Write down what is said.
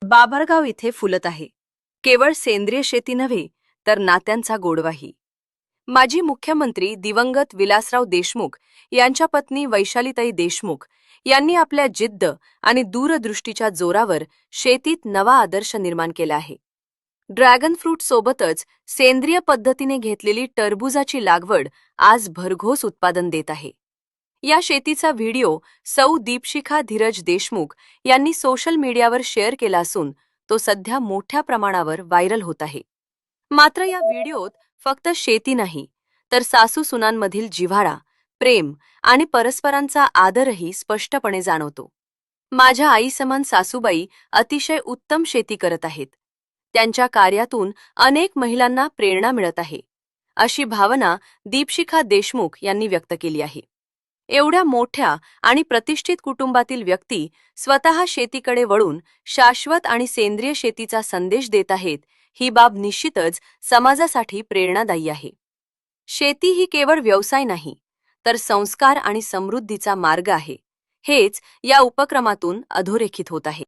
बाभरगाव इथे फुलत आहे. केवळ सेंद्रिय शेती नव्हे तर नात्यांचा गोडवाही. माजी मुख्यमंत्री दिवंगत विलासराव देशमुख यांच्या पत्नी वैशालीताई देशमुख यांनी आपल्या जिद्द आणि दूरदृष्टीच्या जोरावर शेतीत नवा आदर्श निर्माण केला आहे. ड्रॅगन फ्रूट सोबतच सेंद्रिय पद्धतीने घेतलेली टरबूजाची लागवड आज भरघोस उत्पादन देत आहे. या शेतीचा व्हिडिओ सौ दीपशिखा धीरज देशमुख यांनी सोशल मीडियावर शेअर केला असून तो सध्या मोठ्या प्रमाणावर व्हायरल होत आहे. मात्र या व्हिडिओत फक्त शेती नाही तर सासू-सुनांमधील जिव्हाळा, प्रेम आणि परस्परांचा आदरही स्पष्टपणे जाणवतो. माझ्या आईसमान सासूबाई अतिशय उत्तम शेती करत आहेत. त्यांच्या कार्यातून अनेक महिलांना प्रेरणा मिळत आहे, अशी भावना दीपशिखा देशमुख यांनी व्यक्त केली आहे. एवढ्या मोठ्या आणि प्रतिष्ठित कुटुंबातील व्यक्ती स्वतः शेतीकडे वळून शाश्वत आणि सेंद्रिय शेतीचा संदेश देत आहेत, ही बाब निश्चितच समाजासाठी प्रेरणादायी आहे. शेती ही केवळ व्यवसाय नाही, तर संस्कार आणि समृद्धीचा मार्ग आहे. हेच या उपक्रमातून अधोरेखित होत आहे.